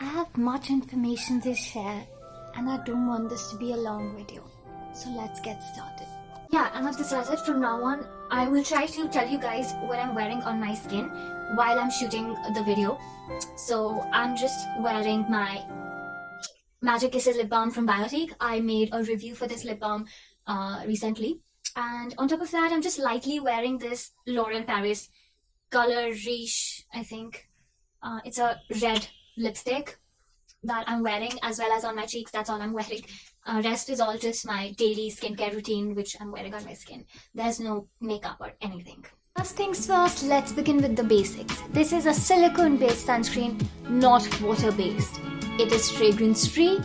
I have much information to share and I don't want this to be a long video. So let's get started. Yeah, and I've decided from now on, I will try to tell you guys what I'm wearing on my skin while I'm shooting the video. So I'm just wearing my Magic Kisses lip balm from Vyapti. I made a review for this lip balm recently. And on top of that, I'm just lightly wearing this L'Oreal Paris color Riche, I think. It's a red lipstick that I'm wearing, as well as on my cheeks. That's all I'm wearing. Rest is all just my daily skincare routine, which I'm wearing on my skin. There's no makeup or anything. First things first, let's begin with the basics. This is a silicone-based sunscreen, not water-based. It is fragrance-free,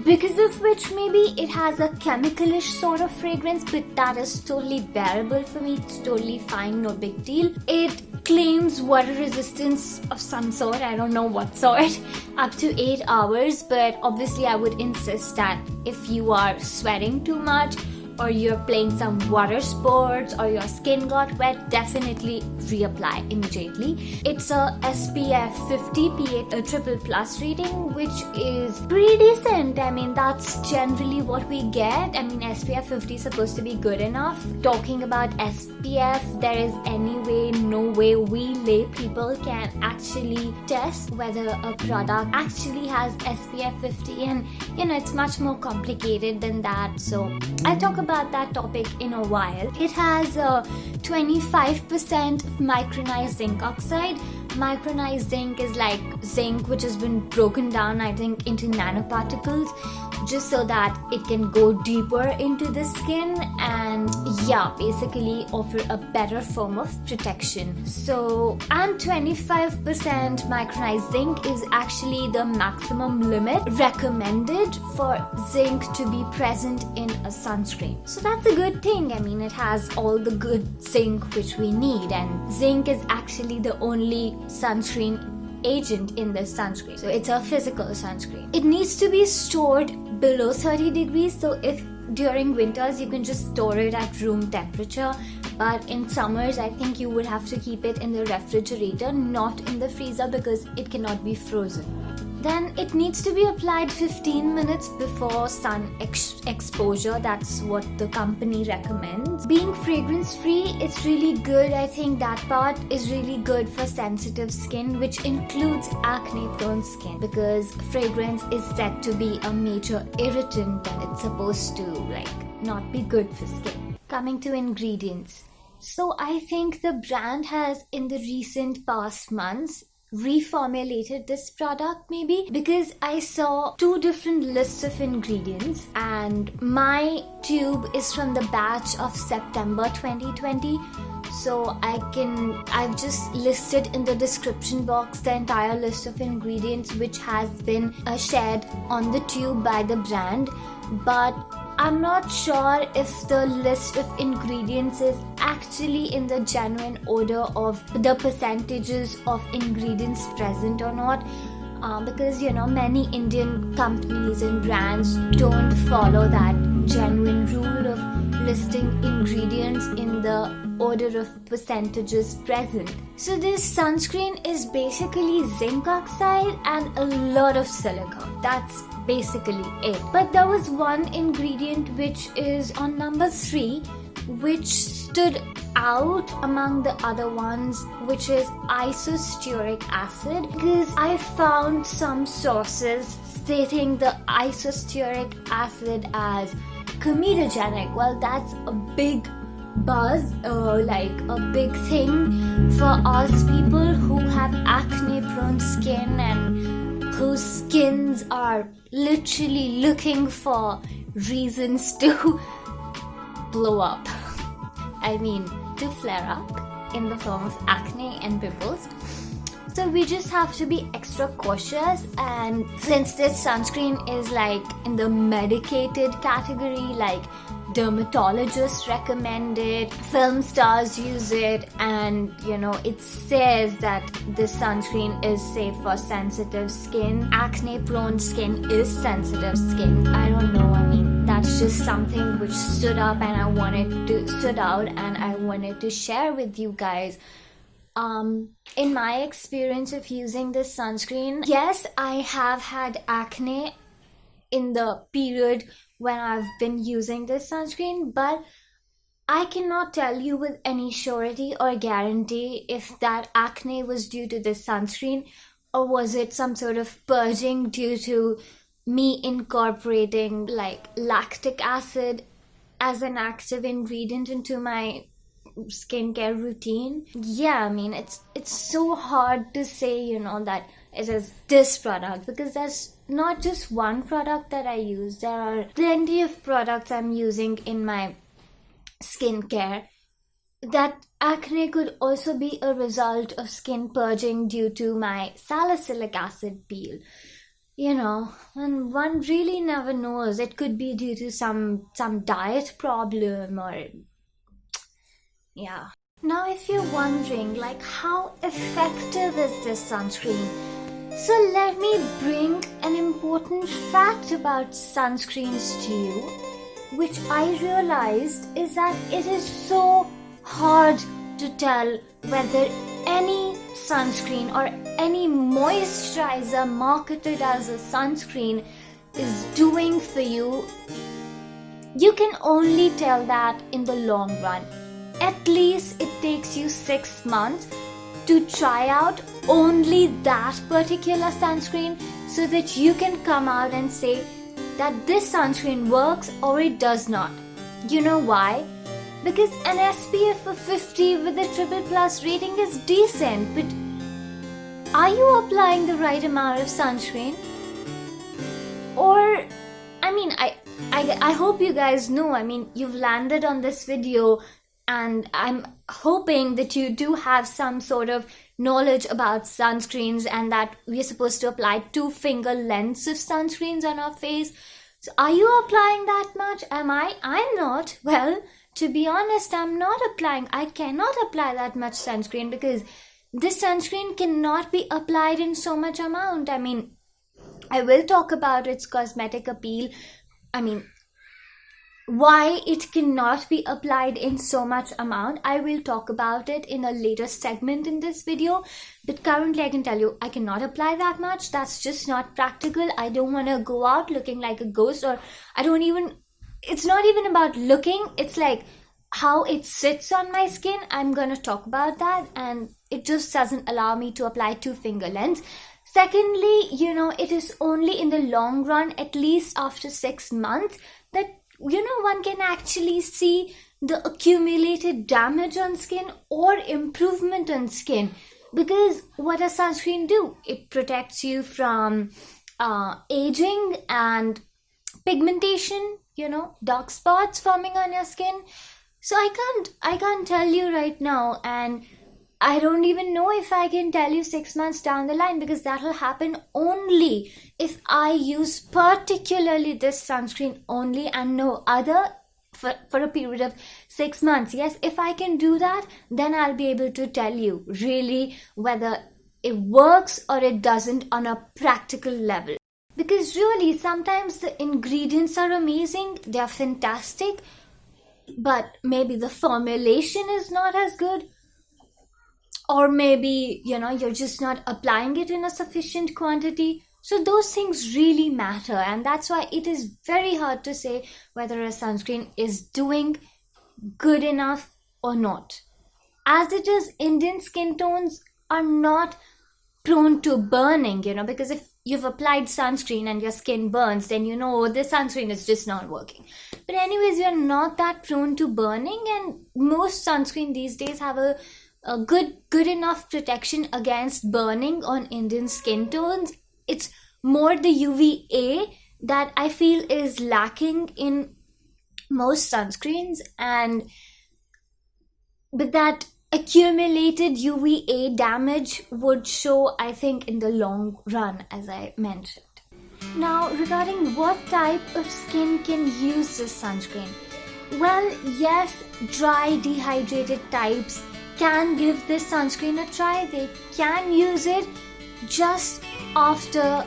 because of which maybe it has a chemicalish sort of fragrance, but that is totally bearable for me. It's totally fine, no big deal. It claims water resistance of some sort, I don't know what sort, up to 8 hours, but obviously I would insist that if you are sweating too much or you're playing some water sports or your skin got wet, definitely reapply immediately. It's a SPF 50 PA triple plus rating, which is pretty decent. I mean, that's generally what we get. I mean, SPF 50 is supposed to be good enough. Talking about SPF, there is no way we lay people can actually test whether a product actually has SPF 50, and it's much more complicated than that. So I'll talk about that topic in a while. It has 25% micronized zinc oxide. Micronized zinc is like zinc which has been broken down, I think, into nanoparticles, just so that it can go deeper into the skin and basically offer a better form of protection. So, and 25% micronized zinc is actually the maximum limit recommended for zinc to be present in a sunscreen. So that's a good thing. I mean, it has all the good zinc which we need, and zinc is actually the only sunscreen agent in this sunscreen. So it's a physical sunscreen. It needs to be stored below 30 degrees. So if during winters, you can just store it at room temperature, but in summers, I think you would have to keep it in the refrigerator, not in the freezer, because it cannot be frozen. Then it needs to be applied 15 minutes before sun exposure. That's what the company recommends. Being fragrance free, it's really good. I think that part is really good for sensitive skin, which includes acne prone skin, because fragrance is said to be a major irritant and it's supposed to not be good for skin. Coming to ingredients. So I think the brand has, in the recent past months, reformulated this product, maybe because I saw 2 different lists of ingredients, and my tube is from the batch of September 2020. So I've just listed in the description box the entire list of ingredients which has been shared on the tube by the brand, but I'm not sure if the list of ingredients is actually in the genuine order of the percentages of ingredients present or not, because many Indian companies and brands don't follow that genuine rule of listing ingredients in the order of percentages present. So this sunscreen is basically zinc oxide and a lot of silicone. That's basically it. But there was one ingredient which is on number 3, which stood out among the other ones, which is isostearic acid, because I found some sources stating the isostearic acid as comedogenic. Well, that's a big buzz, a big thing for us people who have acne prone skin and whose skins are literally looking for reasons to blow up. I mean, to flare up in the form of acne and pimples. So we just have to be extra cautious, and since this sunscreen is in the medicated category, dermatologists recommend it, film stars use it, and it says that this sunscreen is safe for sensitive skin. Acne prone skin is sensitive skin. I don't know, I mean, that's just something which stood out and I wanted to share with you guys In my experience of using this sunscreen, yes, I have had acne in the period when I've been using this sunscreen, but I cannot tell you with any surety or guarantee if that acne was due to this sunscreen or was it some sort of purging due to me incorporating like lactic acid as an active ingredient into my skincare routine. Yeah, I mean, it's so hard to say, that it is this product, because there's not just one product that I use. There are plenty of products I'm using in my skincare. That acne could also be a result of skin purging due to my salicylic acid peel. And one really never knows. It could be due to some diet problem, or yeah. Now, if you're wondering, like, how effective is this sunscreen? So let me bring an important fact about sunscreens to you, which I realized is that it is so hard to tell whether any sunscreen or any moisturizer marketed as a sunscreen is doing for you. You can only tell that in the long run. At least it takes you 6 months to try out only that particular sunscreen so that you can come out and say that this sunscreen works or it does not. You know why? Because an SPF of 50 with a triple+ rating is decent, but are you applying the right amount of sunscreen? Or, I hope you guys know, you've landed on this video and I'm hoping that you do have some sort of knowledge about sunscreens and that we're supposed to apply 2-finger lengths of sunscreens on our face. So are you applying that much? Am I? I'm not. Well, to be honest, I'm not applying. I cannot apply that much sunscreen because this sunscreen cannot be applied in so much amount. I will talk about its cosmetic appeal. Why it cannot be applied in so much amount. I will talk about it in a later segment in this video. But currently I can tell you I cannot apply that much. That's just not practical. I don't want to go out looking like a ghost, or it's not even about looking. It's like how it sits on my skin. I'm going to talk about that, and it just doesn't allow me to apply 2-finger lengths. Secondly, it is only in the long run, at least after 6 months, that one can actually see the accumulated damage on skin or improvement on skin. Because what does sunscreen do? It protects you from aging and pigmentation, dark spots forming on your skin. So I can't tell you right now, and I don't even know if I can tell you 6 months down the line, because that will happen only if I use particularly this sunscreen only and no other for a period of 6 months. Yes, if I can do that, then I'll be able to tell you really whether it works or it doesn't on a practical level. Because really, sometimes the ingredients are amazing, they're fantastic, but maybe the formulation is not as good. Or maybe, you're just not applying it in a sufficient quantity. So those things really matter. And that's why it is very hard to say whether a sunscreen is doing good enough or not. As it is, Indian skin tones are not prone to burning, because if you've applied sunscreen and your skin burns, then this sunscreen is just not working. But anyways, you're not that prone to burning, and most sunscreen these days have a good enough protection against burning on Indian skin tones. It's more the UVA that I feel is lacking in most sunscreens, but that accumulated UVA damage would show, I think, in the long run, as I mentioned. Now, regarding what type of skin can use this sunscreen? Well, yes, dry, dehydrated types can give this sunscreen a try. They can use it just after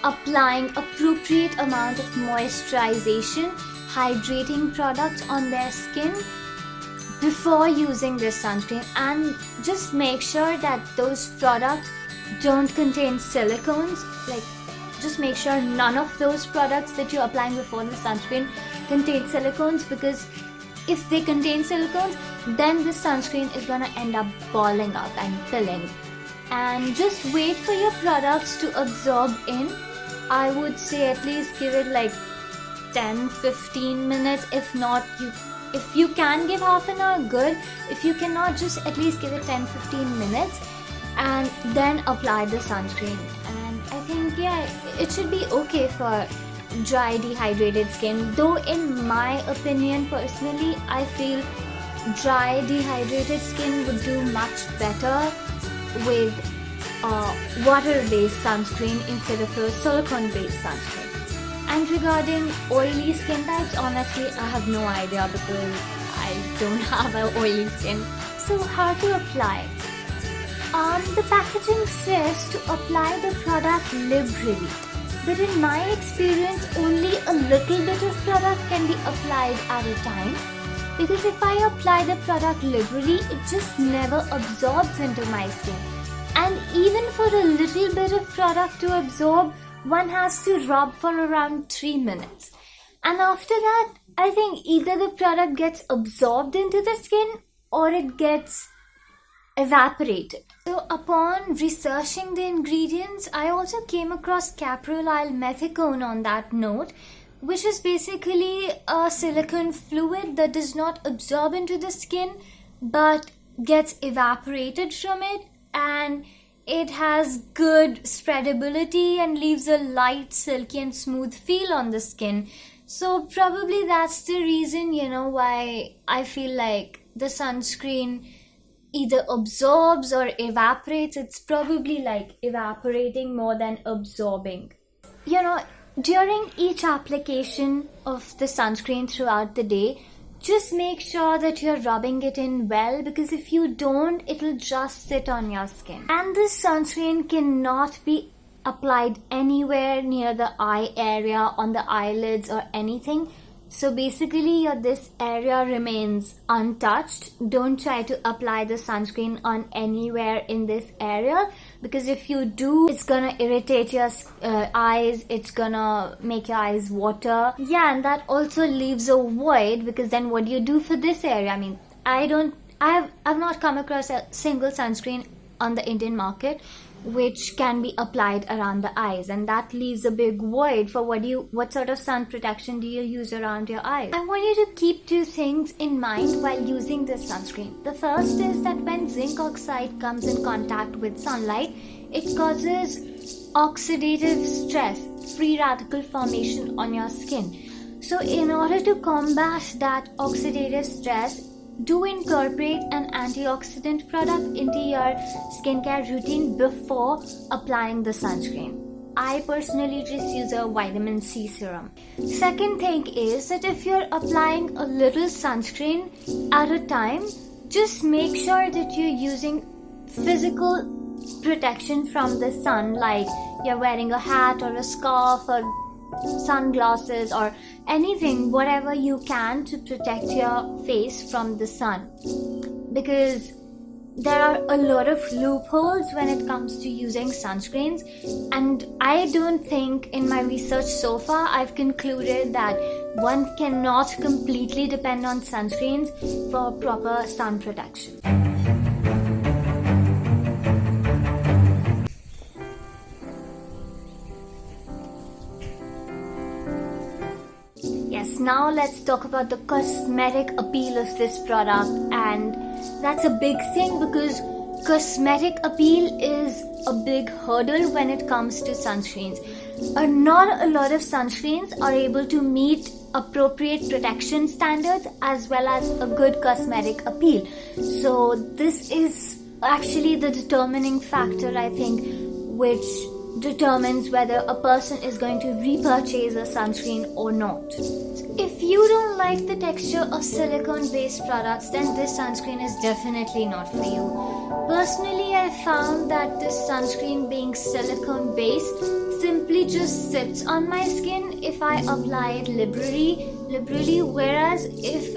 applying appropriate amount of moisturization, hydrating products on their skin. before using this sunscreen, and just make sure that those products don't contain silicones. Like, just make sure none of those products that you're applying before the sunscreen contain silicones, because if they contain silicones, then this sunscreen is gonna end up balling up and pilling. And just wait for your products to absorb in. I would say at least give it like 10-15 minutes. If you can give half an hour, good. If you cannot, just at least give it 10-15 minutes and then apply the sunscreen. And I think, yeah, it should be okay for dry, dehydrated skin. Though in my opinion, personally, I feel dry, dehydrated skin would do much better with water-based sunscreen instead of a silicone-based sunscreen. And regarding oily skin types, honestly, I have no idea because I don't have an oily skin. So how to apply? The packaging says to apply the product liberally. But in my experience, only a little bit of product can be applied at a time. Because if I apply the product liberally, it just never absorbs into my skin. And even for a little bit of product to absorb, one has to rub for around 3 minutes. And after that, I think either the product gets absorbed into the skin or it gets evaporated. So upon researching the ingredients, I also came across caprolol methicone on that note, which is basically a silicone fluid that does not absorb into the skin but gets evaporated from it, and it has good spreadability and leaves a light, silky and smooth feel on the skin. So probably that's the reason, why I feel like the sunscreen either absorbs or evaporates. It's probably like evaporating more than absorbing. During each application of the sunscreen throughout the day, just make sure that you're rubbing it in well, because if you don't, it'll just sit on your skin. And this sunscreen cannot be applied anywhere near the eye area, on the eyelids or anything. So basically this area remains untouched. Don't try to apply the sunscreen on anywhere in this area, because if you do, it's gonna irritate your eyes, it's gonna make your eyes water. Yeah, and that also leaves a void, because then what do you do for this area? I mean, I've not come across a single sunscreen on the Indian market which can be applied around the eyes, and that leaves a big void for what sort of sun protection do you use around your eyes. I want you to keep 2 things in mind while using this sunscreen. The first is that when zinc oxide comes in contact with sunlight, it causes oxidative stress, free radical formation on your skin. So in order to combat that oxidative stress, do incorporate an antioxidant product into your skincare routine before applying the sunscreen. I personally just use a vitamin C serum. Second thing is that if you're applying a little sunscreen at a time, just make sure that you're using physical protection from the sun, like you're wearing a hat or a scarf or sunglasses or anything, whatever you can to protect your face from the sun, because there are a lot of loopholes when it comes to using sunscreens, and I don't think in my research so far I've concluded that one cannot completely depend on sunscreens for proper sun protection. Now let's talk about the cosmetic appeal of this product, and that's a big thing because cosmetic appeal is a big hurdle when it comes to sunscreens. Not a lot of sunscreens are able to meet appropriate protection standards as well as a good cosmetic appeal. So this is actually the determining factor, I think, which determines whether a person is going to repurchase a sunscreen or not. If you don't like the texture of silicone-based products, then this sunscreen is definitely not for you. Personally, I found that this sunscreen, being silicone-based, simply just sits on my skin if I apply it liberally, whereas if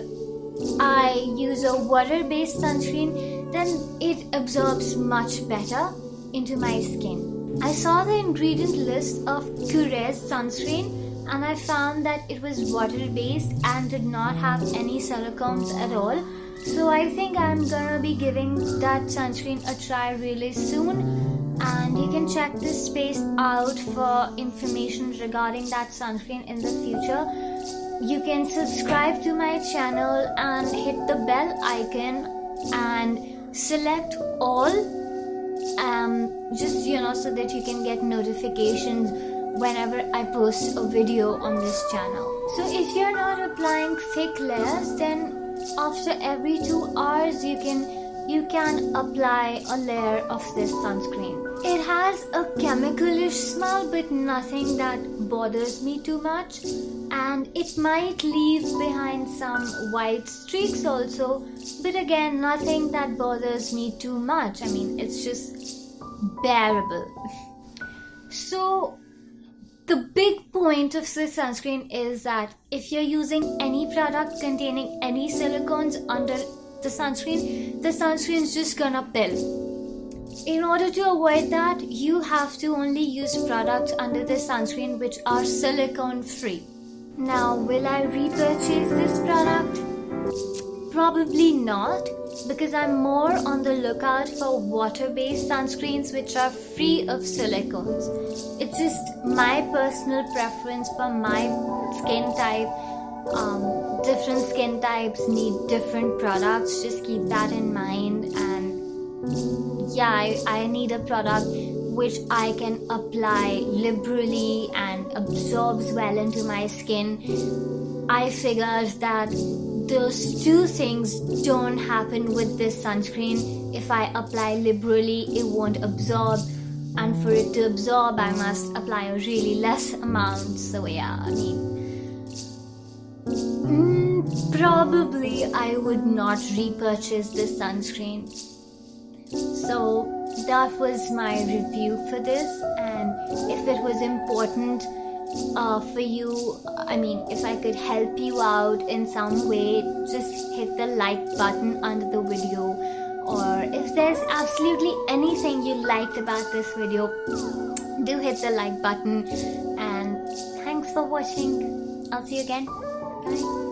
I use a water-based sunscreen, then it absorbs much better into my skin. I saw the ingredient list of Curé's sunscreen and I found that it was water-based and did not have any silicones at all. So I think I'm gonna be giving that sunscreen a try really soon, and you can check this space out for information regarding that sunscreen in the future. You can subscribe to my channel and hit the bell icon and select all, just so that you can get notifications whenever I post a video on this channel. So if you're not applying thick layers, then after every 2 hours you can apply a layer of this sunscreen. It has a chemicalish smell, but nothing that bothers me too much, and it might leave behind some white streaks also, but again, nothing that bothers me too much. I mean, it's just bearable. So the big point of this sunscreen is that if you're using any product containing any silicones under the sunscreen is just gonna pill. In order to avoid that, you have to only use products under the sunscreen which are silicone free. Now, will I repurchase this product? Probably not, because I'm more on the lookout for water-based sunscreens which are free of silicones. It's just my personal preference for my skin type. Different skin types need different products, just keep that in mind. And yeah, I need a product which I can apply liberally and absorbs well into my skin. I figured that those two things don't happen with this sunscreen. If I apply liberally, it won't absorb, and for it to absorb, I must apply a really less amount. So yeah, I mean, probably I would not repurchase this sunscreen. So that was my review for this, and if it was important for you, I mean, if I could help you out in some way, just hit the like button under the video, or if there's absolutely anything you liked about this video, do hit the like button. And thanks for watching. I'll see you again. Bye.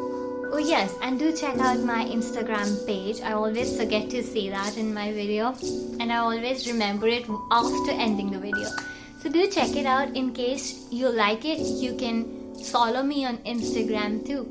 Oh yes, and do check out my Instagram page. I always forget to say that in my video, and I always remember it after ending the video. So do check it out. In case you like it, you can follow me on Instagram too.